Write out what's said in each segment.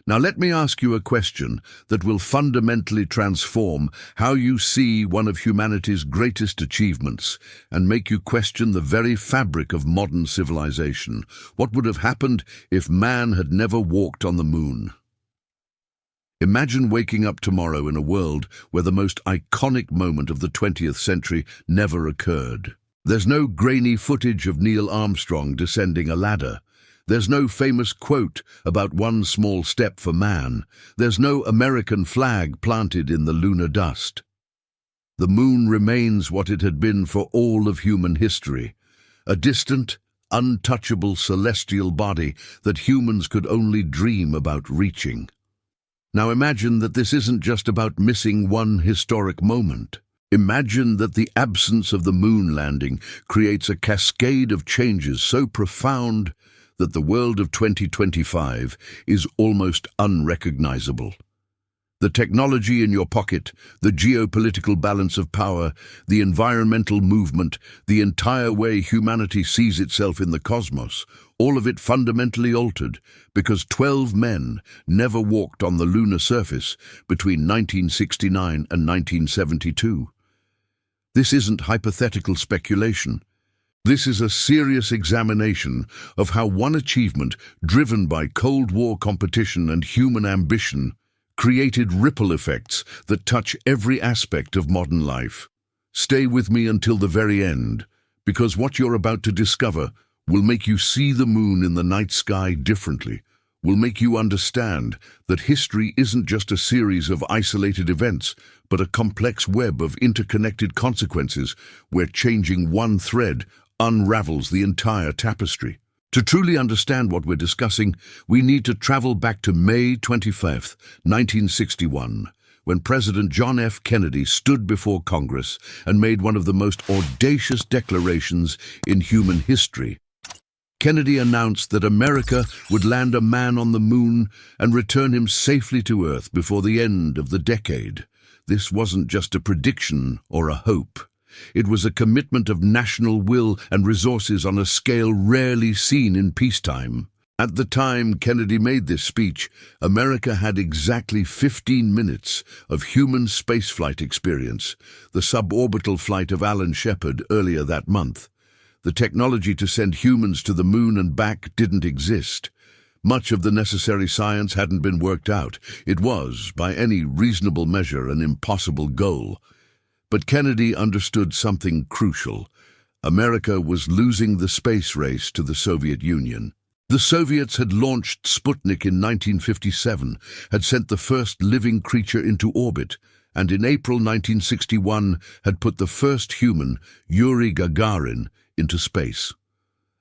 Now let me ask you a question that will fundamentally transform how you see one of humanity's greatest achievements and make you question the very fabric of modern civilization. What would have happened if man had never walked on the moon? Imagine waking up tomorrow in a world where the most iconic moment of the 20th century never occurred. There's no grainy footage of Neil Armstrong descending a ladder. There's no famous quote about one small step for man. There's no American flag planted in the lunar dust. The moon remains what it had been for all of human history, a distant, untouchable celestial body that humans could only dream about reaching. Now imagine that this isn't just about missing one historic moment. Imagine that the absence of the moon landing creates a cascade of changes so profound that the world of 2025 is almost unrecognizable. The technology in your pocket, the geopolitical balance of power, the environmental movement, the entire way humanity sees itself in the cosmos, all of it fundamentally altered because 12 men never walked on the lunar surface between 1969 and 1972. This isn't hypothetical speculation. This is a serious examination of how one achievement, driven by Cold War competition and human ambition, created ripple effects that touch every aspect of modern life. Stay with me until the very end, because what you're about to discover will make you see the moon in the night sky differently, will make you understand that history isn't just a series of isolated events, but a complex web of interconnected consequences where changing one thread unravels the entire tapestry. To truly understand what we're discussing, we need to travel back to May 25, 1961, when President John F. Kennedy stood before Congress and made one of the most audacious declarations in human history. Kennedy announced that America would land a man on the moon and return him safely to Earth before the end of the decade. This wasn't just a prediction or a hope. It was a commitment of national will and resources on a scale rarely seen in peacetime. At the time Kennedy made this speech, America had exactly 15 minutes of human spaceflight experience, the suborbital flight of Alan Shepard earlier that month. The technology to send humans to the moon and back didn't exist. Much of the necessary science hadn't been worked out. It was, by any reasonable measure, an impossible goal. But Kennedy understood something crucial. America was losing the space race to the Soviet Union. The Soviets had launched Sputnik in 1957, had sent the first living creature into orbit, and in April 1961 had put the first human, Yuri Gagarin, into space.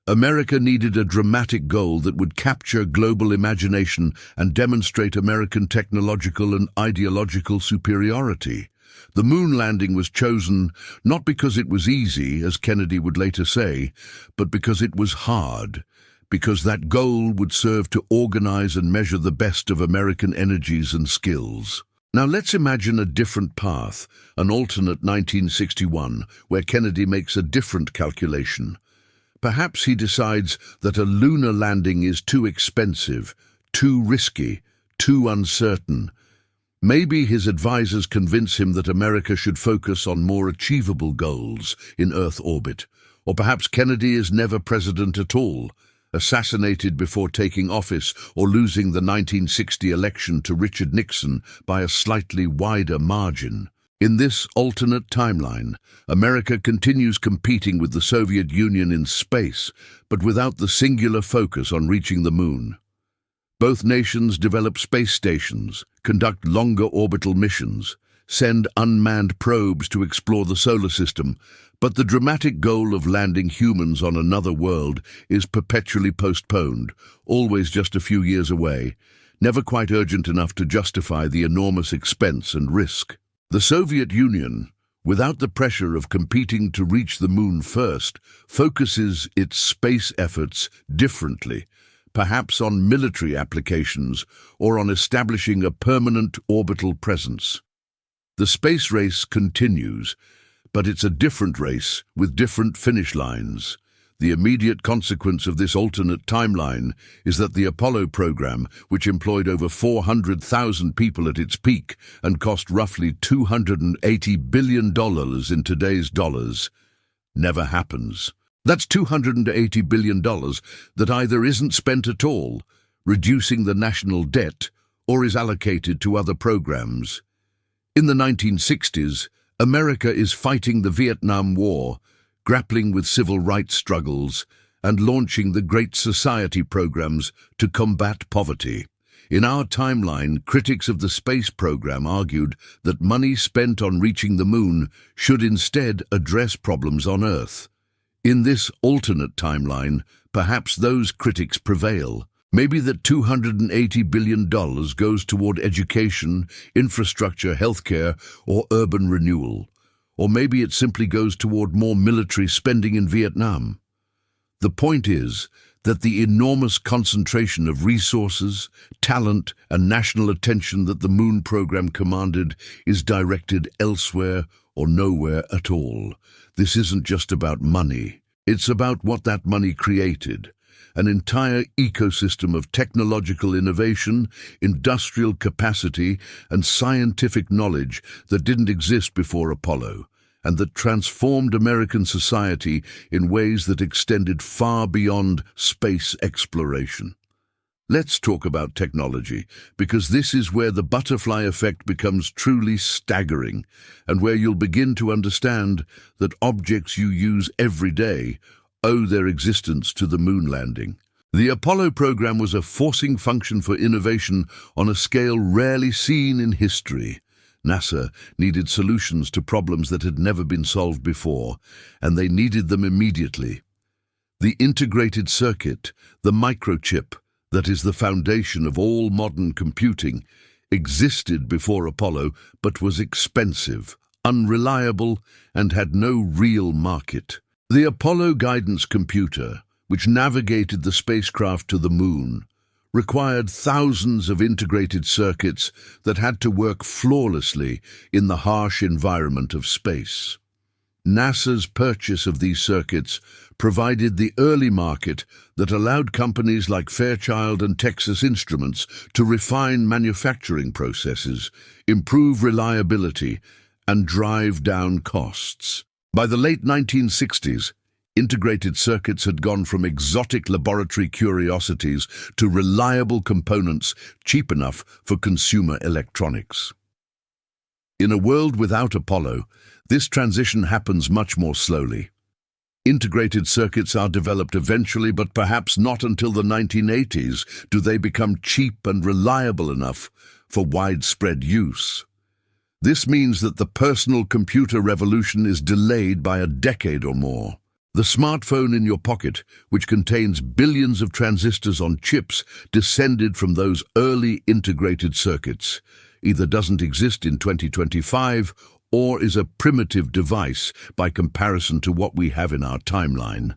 America needed a dramatic goal that would capture global imagination and demonstrate American technological and ideological superiority. The moon landing was chosen not because it was easy, as Kennedy would later say, but because it was hard, because that goal would serve to organize and measure the best of American energies and skills. Now let's imagine a different path, an alternate 1961, where Kennedy makes a different calculation. Perhaps he decides that a lunar landing is too expensive, too risky, too uncertain. Maybe his advisors convince him that America should focus on more achievable goals in Earth orbit. Or perhaps Kennedy is never president at all, assassinated before taking office or losing the 1960 election to Richard Nixon by a slightly wider margin. In this alternate timeline, America continues competing with the Soviet Union in space, but without the singular focus on reaching the moon. Both nations develop space stations, conduct longer orbital missions, send unmanned probes to explore the solar system, but the dramatic goal of landing humans on another world is perpetually postponed, always just a few years away, never quite urgent enough to justify the enormous expense and risk. The Soviet Union, without the pressure of competing to reach the moon first, focuses its space efforts differently, perhaps on military applications or on establishing a permanent orbital presence. The space race continues, but it's a different race with different finish lines. The immediate consequence of this alternate timeline is that the Apollo program, which employed over 400,000 people at its peak and cost roughly $280 billion in today's dollars, never happens. That's $280 billion that either isn't spent at all, reducing the national debt, or is allocated to other programs. In the 1960s, America is fighting the Vietnam War, grappling with civil rights struggles, and launching the Great Society programs to combat poverty. In our timeline, critics of the space program argued that money spent on reaching the moon should instead address problems on Earth. In this alternate timeline, perhaps those critics prevail. Maybe that $280 billion goes toward education, infrastructure, healthcare, or urban renewal. Or maybe it simply goes toward more military spending in Vietnam. The point is that the enormous concentration of resources, talent, and national attention that the Moon program commanded is directed elsewhere or nowhere at all. This isn't just about money. It's about what that money created. An entire ecosystem of technological innovation, industrial capacity, and scientific knowledge that didn't exist before Apollo, and that transformed American society in ways that extended far beyond space exploration. Let's talk about technology, because this is where the butterfly effect becomes truly staggering, and where you'll begin to understand that objects you use every day owe their existence to the moon landing. The Apollo program was a forcing function for innovation on a scale rarely seen in history. NASA needed solutions to problems that had never been solved before, and they needed them immediately. The integrated circuit, the microchip, that is the foundation of all modern computing, existed before Apollo but was expensive, unreliable, and had no real market. The Apollo guidance computer, which navigated the spacecraft to the moon, required thousands of integrated circuits that had to work flawlessly in the harsh environment of space. NASA's purchase of these circuits provided the early market that allowed companies like Fairchild and Texas Instruments to refine manufacturing processes, improve reliability, and drive down costs. By the late 1960s, integrated circuits had gone from exotic laboratory curiosities to reliable components cheap enough for consumer electronics. In a world without Apollo, this transition happens much more slowly. Integrated circuits are developed eventually, but perhaps not until the 1980s do they become cheap and reliable enough for widespread use. This means that the personal computer revolution is delayed by a decade or more. The smartphone in your pocket, which contains billions of transistors on chips, descended from those early integrated circuits, either doesn't exist in 2025 or is a primitive device by comparison to what we have in our timeline.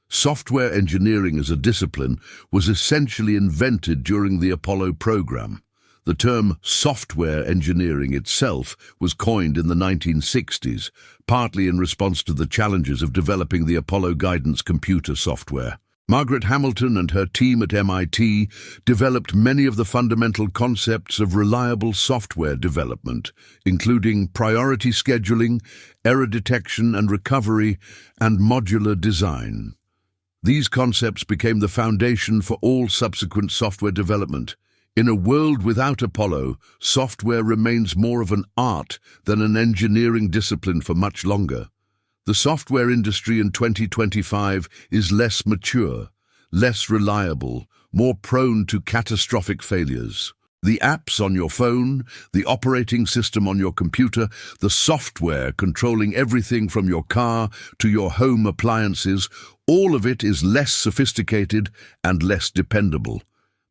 Software engineering as a discipline was essentially invented during the Apollo program. The term software engineering itself was coined in the 1960s, partly in response to the challenges of developing the Apollo guidance computer software. Margaret Hamilton and her team at MIT developed many of the fundamental concepts of reliable software development, including priority scheduling, error detection and recovery, and modular design. These concepts became the foundation for all subsequent software development. In a world without Apollo, software remains more of an art than an engineering discipline for much longer. The software industry in 2025 is less mature, less reliable, more prone to catastrophic failures. The apps on your phone, the operating system on your computer, the software controlling everything from your car to your home appliances, all of it is less sophisticated and less dependable,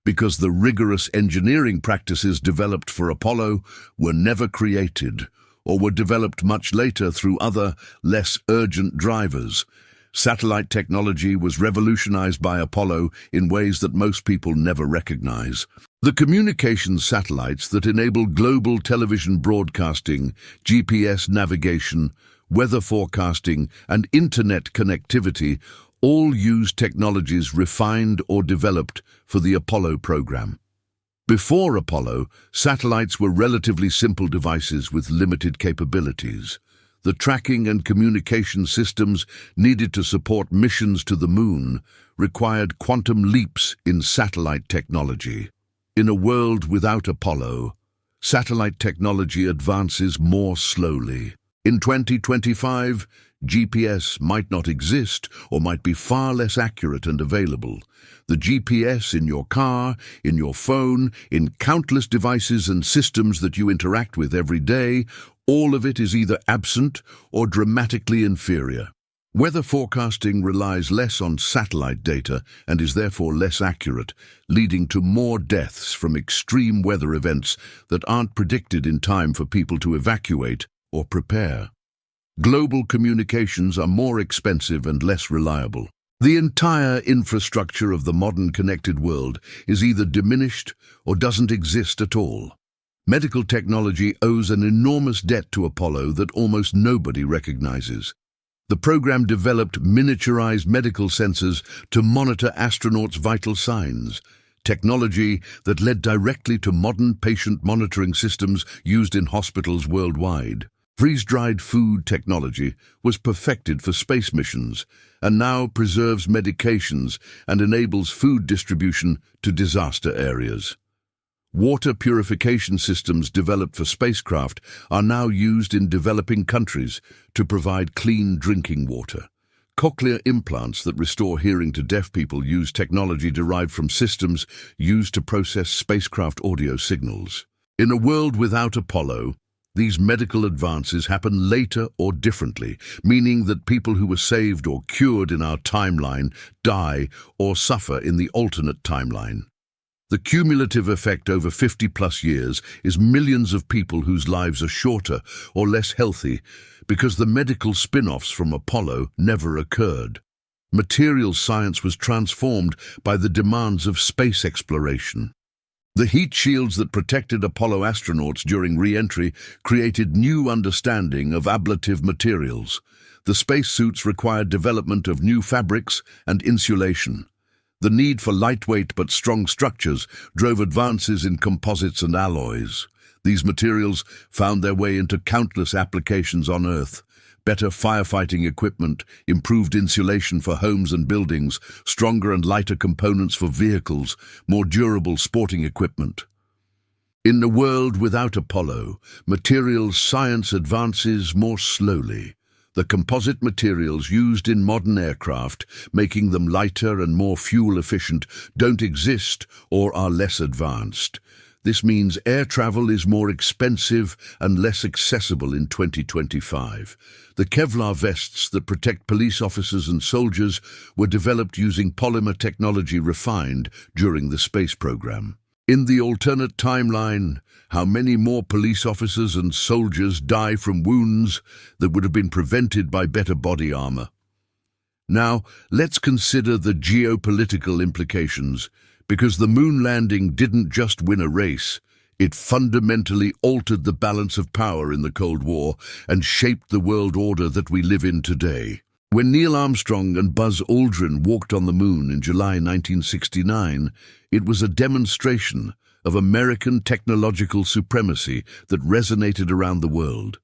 because the rigorous engineering practices developed for Apollo were never created, or were developed much later through other, less urgent drivers. Satellite technology was revolutionized by Apollo in ways that most people never recognize. The communications satellites that enable global television broadcasting, GPS navigation, weather forecasting, and internet connectivity all used technologies refined or developed for the Apollo program. Before Apollo, satellites were relatively simple devices with limited capabilities. The tracking and communication systems needed to support missions to the moon required quantum leaps in satellite technology. In a world without Apollo, satellite technology advances more slowly. In 2025, GPS might not exist or might be far less accurate and available. The GPS in your car, in your phone, in countless devices and systems that you interact with every day, all of it is either absent or dramatically inferior. Weather forecasting relies less on satellite data and is therefore less accurate, leading to more deaths from extreme weather events that aren't predicted in time for people to evacuate or prepare. Global communications are more expensive and less reliable. The entire infrastructure of the modern connected world is either diminished or doesn't exist at all. Medical technology owes an enormous debt to Apollo that almost nobody recognizes. The program developed miniaturized medical sensors to monitor astronauts' vital signs, technology that led directly to modern patient monitoring systems used in hospitals worldwide. Freeze-dried food technology was perfected for space missions and now preserves medications and enables food distribution to disaster areas. Water purification systems developed for spacecraft are now used in developing countries to provide clean drinking water. Cochlear implants that restore hearing to deaf people use technology derived from systems used to process spacecraft audio signals. In a world without Apollo, these medical advances happen later or differently, meaning that people who were saved or cured in our timeline die or suffer in the alternate timeline. The cumulative effect over 50-plus years is millions of people whose lives are shorter or less healthy because the medical spin-offs from Apollo never occurred. Material science was transformed by the demands of space exploration. The heat shields that protected Apollo astronauts during re-entry created new understanding of ablative materials. The spacesuits required development of new fabrics and insulation. The need for lightweight but strong structures drove advances in composites and alloys. These materials found their way into countless applications on Earth. Better firefighting equipment, improved insulation for homes and buildings, stronger and lighter components for vehicles, more durable sporting equipment. In a world without Apollo, materials science advances more slowly. The composite materials used in modern aircraft, making them lighter and more fuel-efficient, don't exist or are less advanced. This means air travel is more expensive and less accessible in 2025. The Kevlar vests that protect police officers and soldiers were developed using polymer technology refined during the space program. In the alternate timeline, how many more police officers and soldiers die from wounds that would have been prevented by better body armor? Now, let's consider the geopolitical implications, because the moon landing didn't just win a race, it fundamentally altered the balance of power in the Cold War and shaped the world order that we live in today. When Neil Armstrong and Buzz Aldrin walked on the moon in July 1969, it was a demonstration of American technological supremacy that resonated around the world.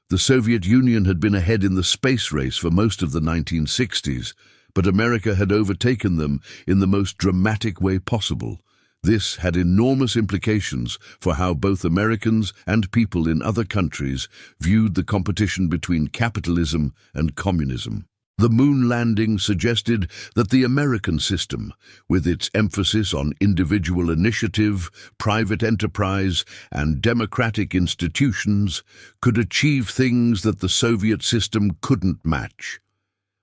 The Soviet Union had been ahead in the space race for most of the 1960s, but America had overtaken them in the most dramatic way possible. This had enormous implications for how both Americans and people in other countries viewed the competition between capitalism and communism. The moon landing suggested that the American system, with its emphasis on individual initiative, private enterprise, and democratic institutions, could achieve things that the Soviet system couldn't match.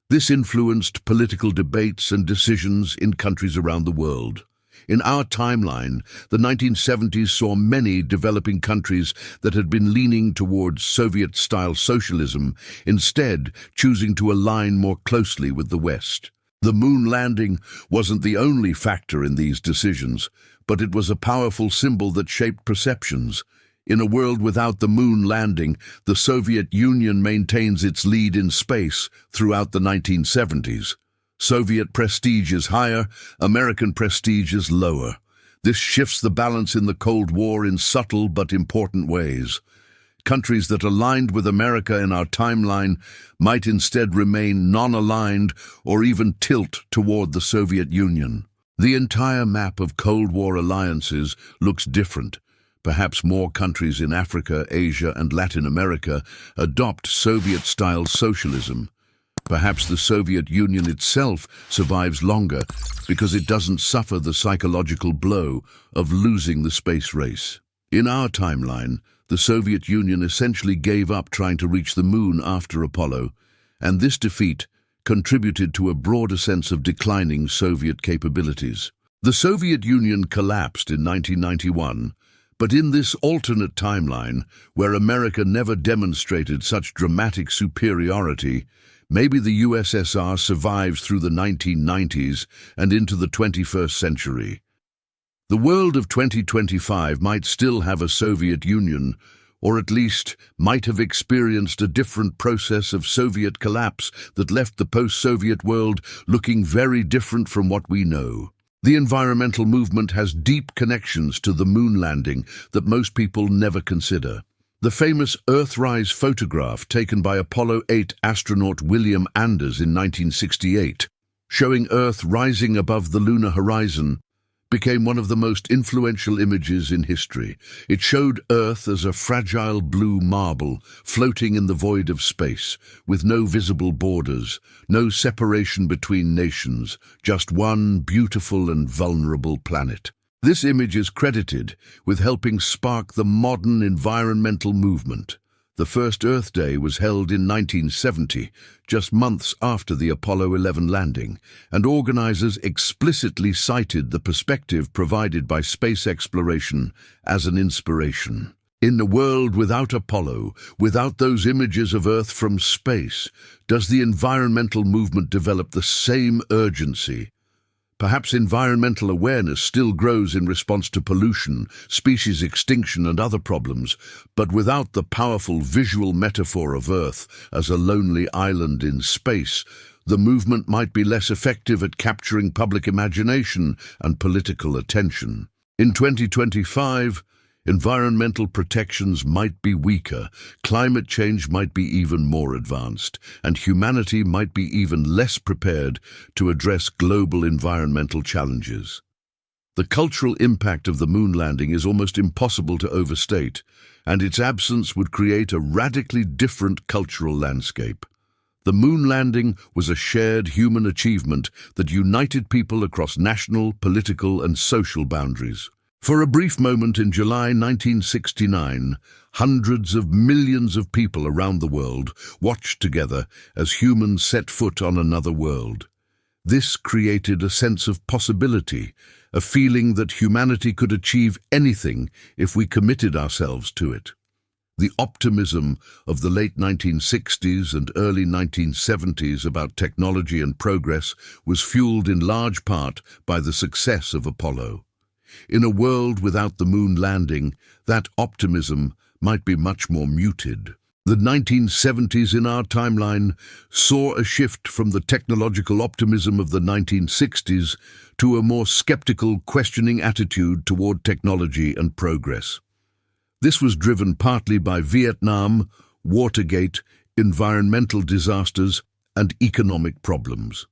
This influenced political debates and decisions in countries around the world. In our timeline, the 1970s saw many developing countries that had been leaning towards Soviet-style socialism, instead choosing to align more closely with the West. The moon landing wasn't the only factor in these decisions, but it was a powerful symbol that shaped perceptions. In a world without the moon landing, the Soviet Union maintains its lead in space throughout the 1970s. Soviet prestige is higher, American prestige is lower. This shifts the balance in the Cold War in subtle but important ways. Countries that aligned with America in our timeline might instead remain non-aligned or even tilt toward the Soviet Union. The entire map of Cold War alliances looks different. Perhaps more countries in Africa, Asia, and Latin America adopt Soviet-style socialism. Perhaps the Soviet Union itself survives longer because it doesn't suffer the psychological blow of losing the space race. In our timeline, the Soviet Union essentially gave up trying to reach the moon after Apollo, and this defeat contributed to a broader sense of declining Soviet capabilities. The Soviet Union collapsed in 1991, but in this alternate timeline, where America never demonstrated such dramatic superiority, maybe the USSR survives through the 1990s and into the 21st century. The world of 2025 might still have a Soviet Union, or at least might have experienced a different process of Soviet collapse that left the post-Soviet world looking very different from what we know. The environmental movement has deep connections to the moon landing that most people never consider. The famous Earthrise photograph taken by Apollo 8 astronaut William Anders in 1968, showing Earth rising above the lunar horizon, became one of the most influential images in history. It showed Earth as a fragile blue marble floating in the void of space, with no visible borders, no separation between nations, just one beautiful and vulnerable planet. This image is credited with helping spark the modern environmental movement. The first Earth Day was held in 1970, just months after the Apollo 11 landing, and organizers explicitly cited the perspective provided by space exploration as an inspiration. In a world without Apollo, without those images of Earth from space, does the environmental movement develop the same urgency? Perhaps environmental awareness still grows in response to pollution, species extinction, and other problems, but without the powerful visual metaphor of Earth as a lonely island in space, the movement might be less effective at capturing public imagination and political attention. In 2025, environmental protections might be weaker, climate change might be even more advanced, and humanity might be even less prepared to address global environmental challenges. The cultural impact of the moon landing is almost impossible to overstate, and its absence would create a radically different cultural landscape. The moon landing was a shared human achievement that united people across national, political, and social boundaries. For a brief moment in July 1969, hundreds of millions of people around the world watched together as humans set foot on another world. This created a sense of possibility, a feeling that humanity could achieve anything if we committed ourselves to it. The optimism of the late 1960s and early 1970s about technology and progress was fueled in large part by the success of Apollo. In a world without the moon landing, that optimism might be much more muted. The 1970s in our timeline saw a shift from the technological optimism of the 1960s to a more skeptical, questioning attitude toward technology and progress. This was driven partly by Vietnam, Watergate, environmental disasters, and economic problems.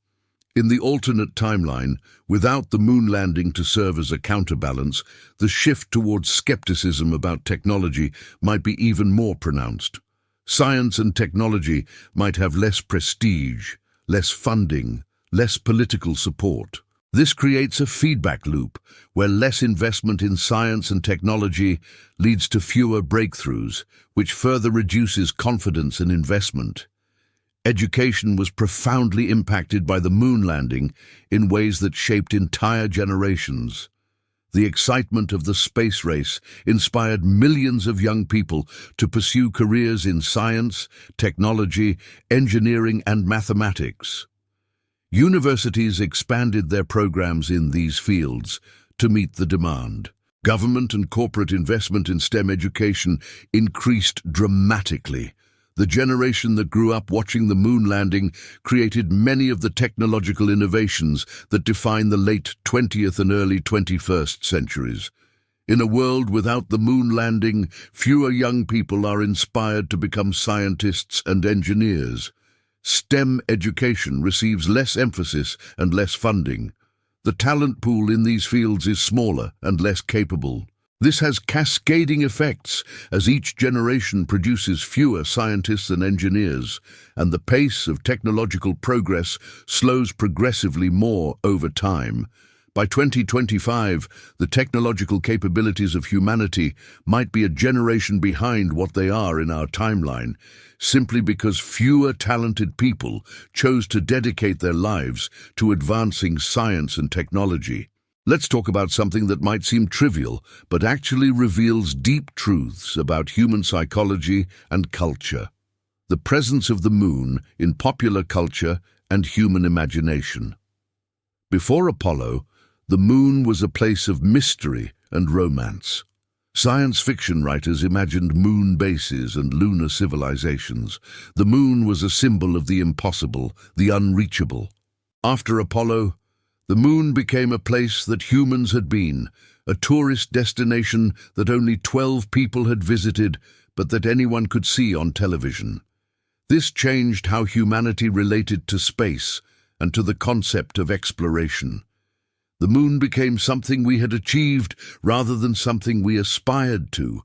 In the alternate timeline, without the moon landing to serve as a counterbalance, the shift towards skepticism about technology might be even more pronounced. Science and technology might have less prestige, less funding, less political support. This creates a feedback loop where less investment in science and technology leads to fewer breakthroughs, which further reduces confidence and investment. Education was profoundly impacted by the moon landing in ways that shaped entire generations. The excitement of the space race inspired millions of young people to pursue careers in science, technology, engineering, and mathematics. Universities expanded their programs in these fields to meet the demand. Government and corporate investment in STEM education increased dramatically. The generation that grew up watching the moon landing created many of the technological innovations that define the late 20th and early 21st centuries. In a world without the moon landing, fewer young people are inspired to become scientists and engineers. STEM education receives less emphasis and less funding. The talent pool in these fields is smaller and less capable. This has cascading effects as each generation produces fewer scientists and engineers, and the pace of technological progress slows progressively more over time. By 2025, the technological capabilities of humanity might be a generation behind what they are in our timeline, simply because fewer talented people chose to dedicate their lives to advancing science and technology. Let's talk about something that might seem trivial, but actually reveals deep truths about human psychology and culture. The presence of the moon in popular culture and human imagination. Before Apollo, the moon was a place of mystery and romance. Science fiction writers imagined moon bases and lunar civilizations. The moon was a symbol of the impossible, the unreachable. After Apollo, the moon became a place that humans had been, a tourist destination that only 12 people had visited, but that anyone could see on television. This changed how humanity related to space and to the concept of exploration. The moon became something we had achieved rather than something we aspired to.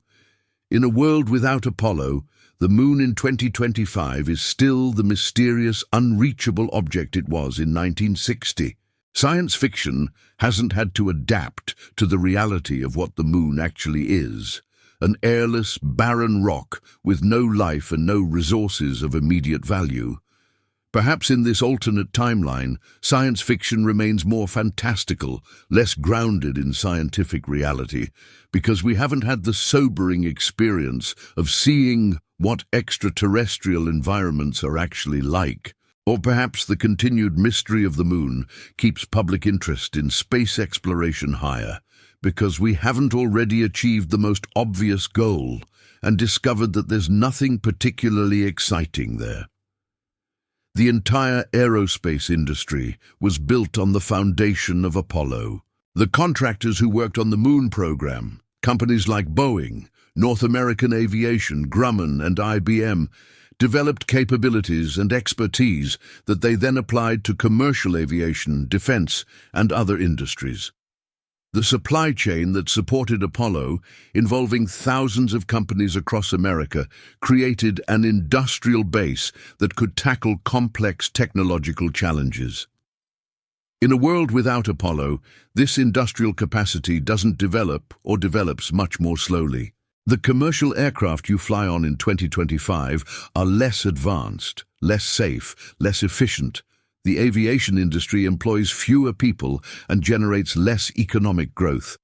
In a world without Apollo, the moon in 2025 is still the mysterious, unreachable object it was in 1960. Science fiction hasn't had to adapt to the reality of what the moon actually is, an airless, barren rock with no life and no resources of immediate value. Perhaps in this alternate timeline, science fiction remains more fantastical, less grounded in scientific reality, because we haven't had the sobering experience of seeing what extraterrestrial environments are actually like. Or perhaps the continued mystery of the moon keeps public interest in space exploration higher, because we haven't already achieved the most obvious goal and discovered that there's nothing particularly exciting there. The entire aerospace industry was built on the foundation of Apollo. The contractors who worked on the moon program, companies like Boeing, North American Aviation, Grumman, and IBM, developed capabilities and expertise that they then applied to commercial aviation, defense, and other industries. The supply chain that supported Apollo, involving thousands of companies across America, created an industrial base that could tackle complex technological challenges. In a world without Apollo, this industrial capacity doesn't develop or develops much more slowly. The commercial aircraft you fly on in 2025 are less advanced, less safe, less efficient. The aviation industry employs fewer people and generates less economic growth.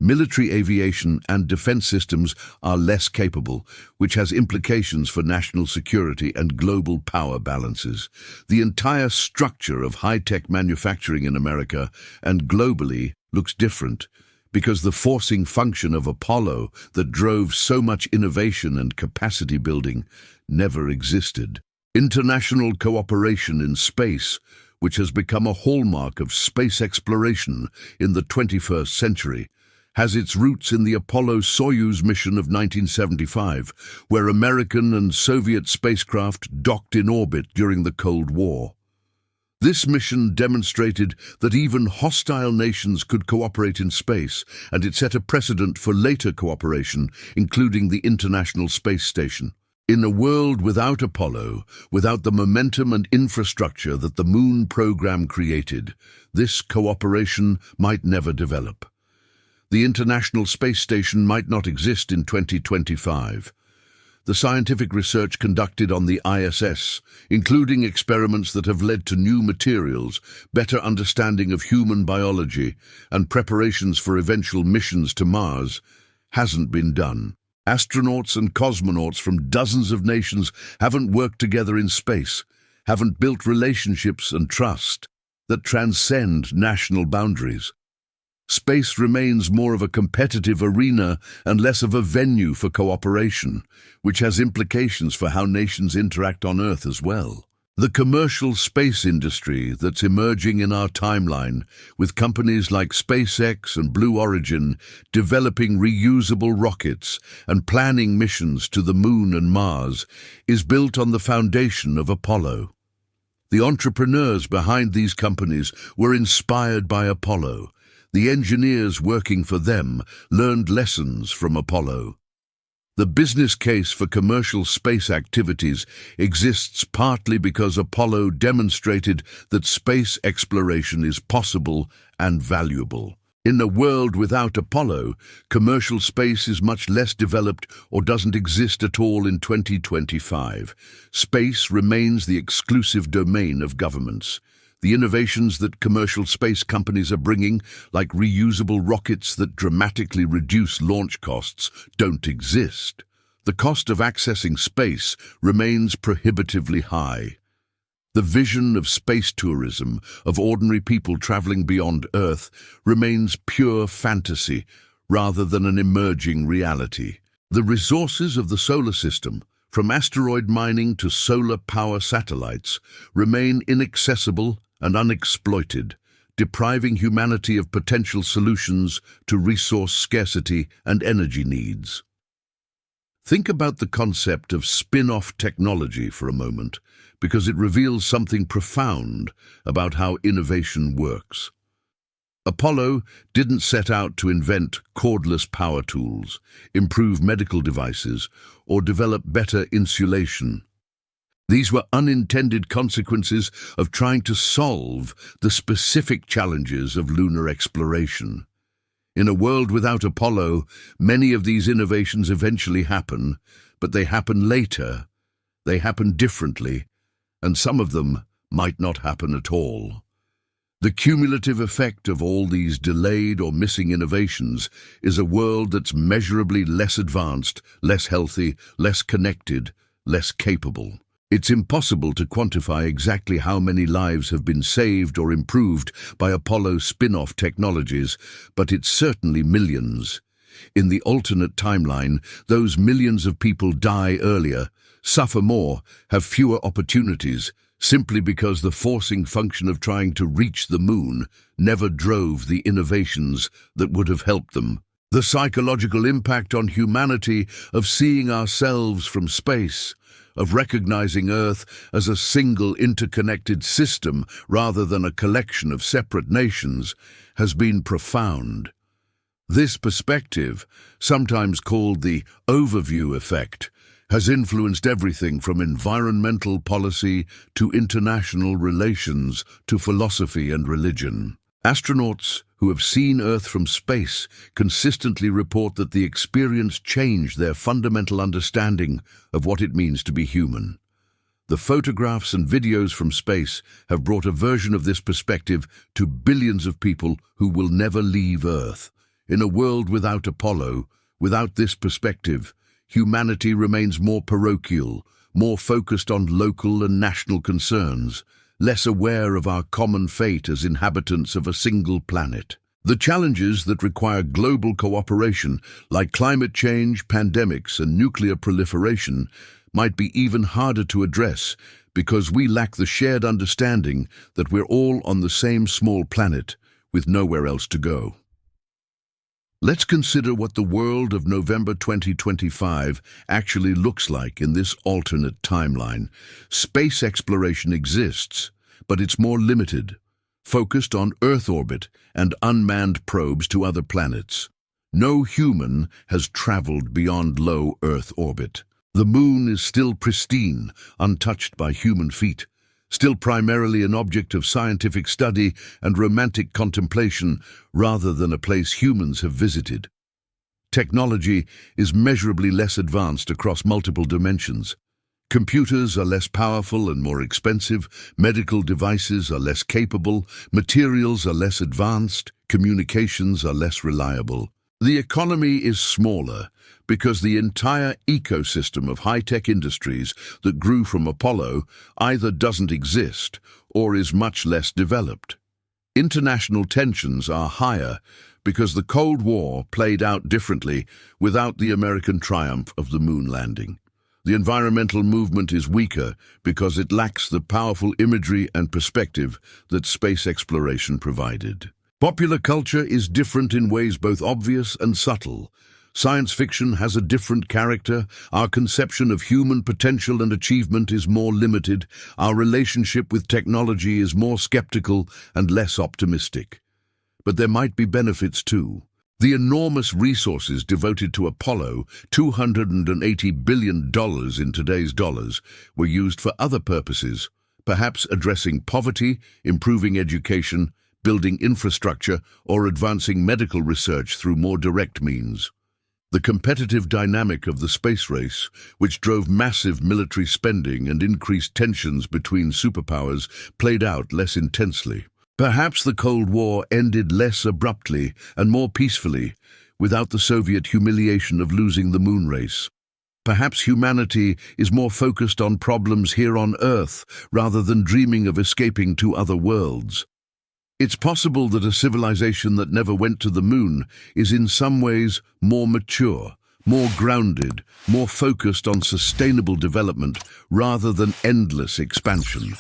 Military aviation and defense systems are less capable, which has implications for national security and global power balances. The entire structure of high-tech manufacturing in America and globally looks different, because the forcing function of Apollo that drove so much innovation and capacity building never existed. International cooperation in space, which has become a hallmark of space exploration in the 21st century, has its roots in the Apollo-Soyuz mission of 1975, where American and Soviet spacecraft docked in orbit during the Cold War. This mission demonstrated that even hostile nations could cooperate in space, and it set a precedent for later cooperation, including the International Space Station. In a world without Apollo, without the momentum and infrastructure that the Moon program created, this cooperation might never develop. The International Space Station might not exist in 2025. The scientific research conducted on the ISS, including experiments that have led to new materials, better understanding of human biology, and preparations for eventual missions to Mars, hasn't been done. Astronauts and cosmonauts from dozens of nations haven't worked together in space, haven't built relationships and trust that transcend national boundaries. Space remains more of a competitive arena and less of a venue for cooperation, which has implications for how nations interact on Earth as well. The commercial space industry that's emerging in our timeline, with companies like SpaceX and Blue Origin developing reusable rockets and planning missions to the Moon and Mars, is built on the foundation of Apollo. The entrepreneurs behind these companies were inspired by Apollo. The engineers working for them learned lessons from Apollo. The business case for commercial space activities exists partly because Apollo demonstrated that space exploration is possible and valuable. In a world without Apollo, commercial space is much less developed or doesn't exist at all in 2025. Space remains the exclusive domain of governments. The innovations that commercial space companies are bringing, like reusable rockets that dramatically reduce launch costs, don't exist. The cost of accessing space remains prohibitively high. The vision of space tourism, of ordinary people traveling beyond Earth, remains pure fantasy rather than an emerging reality. The resources of the solar system, from asteroid mining to solar power satellites, remain inaccessible and unexploited, depriving humanity of potential solutions to resource scarcity and energy needs. Think about the concept of spin-off technology for a moment, because it reveals something profound about how innovation works. Apollo didn't set out to invent cordless power tools, improve medical devices, or develop better insulation. These were unintended consequences of trying to solve the specific challenges of lunar exploration. In a world without Apollo, many of these innovations eventually happen, but they happen later, they happen differently, and some of them might not happen at all. The cumulative effect of all these delayed or missing innovations is a world that's measurably less advanced, less healthy, less connected, less capable. It's impossible to quantify exactly how many lives have been saved or improved by Apollo spin-off technologies, but it's certainly millions. In the alternate timeline, those millions of people die earlier, suffer more, have fewer opportunities, simply because the forcing function of trying to reach the moon never drove the innovations that would have helped them. The psychological impact on humanity of seeing ourselves from space, of recognizing Earth as a single interconnected system rather than a collection of separate nations, has been profound. This perspective, sometimes called the overview effect, has influenced everything from environmental policy to international relations to philosophy and religion. Astronauts who have seen Earth from space consistently report that the experience changed their fundamental understanding of what it means to be human. The photographs and videos from space have brought a version of this perspective to billions of people who will never leave Earth. In a world without Apollo, without this perspective, humanity remains more parochial, more focused on local and national concerns, less aware of our common fate as inhabitants of a single planet. The challenges that require global cooperation, like climate change, pandemics, and nuclear proliferation, might be even harder to address because we lack the shared understanding that we're all on the same small planet with nowhere else to go. Let's consider what the world of November 2025 actually looks like in this alternate timeline. Space exploration exists, but it's more limited, focused on Earth orbit and unmanned probes to other planets. No human has traveled beyond low Earth orbit. The moon is still pristine, untouched by human feet, still primarily an object of scientific study and romantic contemplation rather than a place humans have visited. Technology is measurably less advanced across multiple dimensions. Computers are less powerful and more expensive, medical devices are less capable, materials are less advanced, communications are less reliable. The economy is smaller because the entire ecosystem of high-tech industries that grew from Apollo either doesn't exist or is much less developed. International tensions are higher because the Cold War played out differently without the American triumph of the moon landing. The environmental movement is weaker because it lacks the powerful imagery and perspective that space exploration provided. Popular culture is different in ways both obvious and subtle. Science fiction has a different character, our conception of human potential and achievement is more limited, our relationship with technology is more skeptical and less optimistic. But there might be benefits too. The enormous resources devoted to Apollo, $280 billion in today's dollars, were used for other purposes, perhaps addressing poverty, improving education, building infrastructure, or advancing medical research through more direct means. The competitive dynamic of the space race, which drove massive military spending and increased tensions between superpowers, played out less intensely. Perhaps the Cold War ended less abruptly and more peacefully, without the Soviet humiliation of losing the moon race. Perhaps humanity is more focused on problems here on Earth rather than dreaming of escaping to other worlds. It's possible that a civilization that never went to the moon is in some ways more mature, more grounded, more focused on sustainable development rather than endless expansion.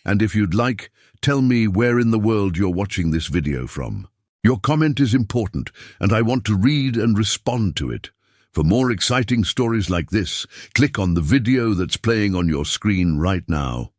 And if you'd like, tell me where in the world you're watching this video from. Your comment is important, and I want to read and respond to it. For more exciting stories like this, click on the video that's playing on your screen right now.